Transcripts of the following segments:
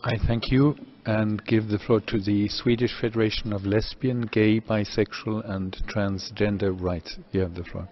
I thank you and give the floor to the Swedish Federation of Lesbian, Gay, Bisexual and Transgender Rights. You have the floor.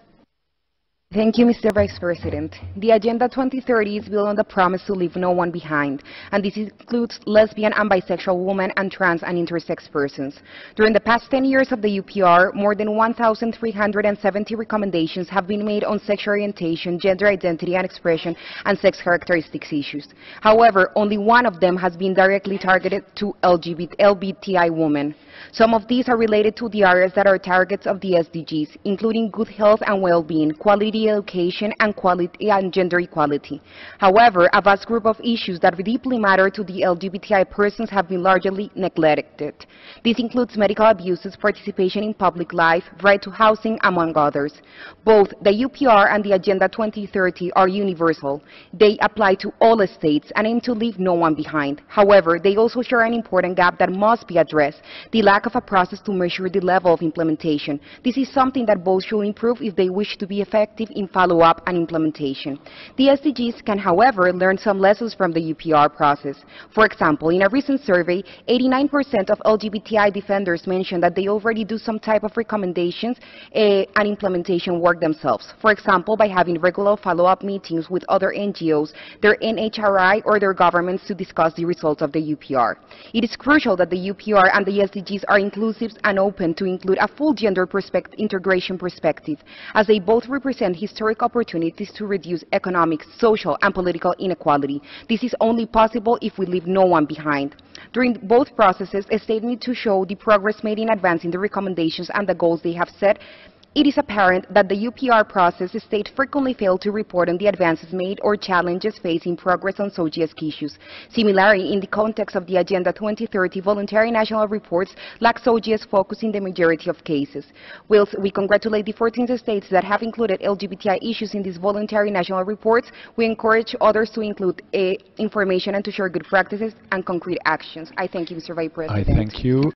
Thank you, Mr. Vice President. The Agenda 2030 is built on the promise to leave no one behind, and this includes lesbian and bisexual women and trans and intersex persons. During the past 10 years of the UPR, more than 1,370 recommendations have been made on sexual orientation, gender identity and expression, and sex characteristics issues. However, only one of them has been directly targeted to LGBTI women. Some of these are related to the areas that are targets of the SDGs, including good health and well-being, quality education, and quality and gender equality. However, a vast group of issues that deeply matter to the LGBTI persons have been largely neglected. This includes medical abuses, participation in public life, right to housing, among others. Both the UPR and the Agenda 2030 are universal. They apply to all states and aim to leave no one behind. However, they also share an important gap that must be addressed: the lack of a process to measure the level of implementation. This is something that both should improve if they wish to be effective in follow-up and implementation. The SDGs can, however, learn some lessons from the UPR process. For example, in a recent survey, 89% of LGBTI defenders mentioned that they already do some type of recommendations and implementation work themselves. For example, by having regular follow-up meetings with other NGOs, their NHRI, or their governments to discuss the results of the UPR. It is crucial that the UPR and the SDGs are inclusive and open to include a full gender integration perspective, as they both represent historic opportunities to reduce economic, social, and political inequality. This is only possible if we leave no one behind. During both processes, states need to show the progress made in advancing the recommendations and the goals they have set. It is apparent that the UPR process states frequently fail to report on the advances made or challenges facing progress on SDGs issues. Similarly, in the context of the Agenda 2030, voluntary national reports lack SDGs focus in the majority of cases. Whilst we congratulate the 14 states that have included LGBTI issues in these voluntary national reports, we encourage others to include information and to share good practices and concrete actions. I thank you, Mr. Vice President. I thank you.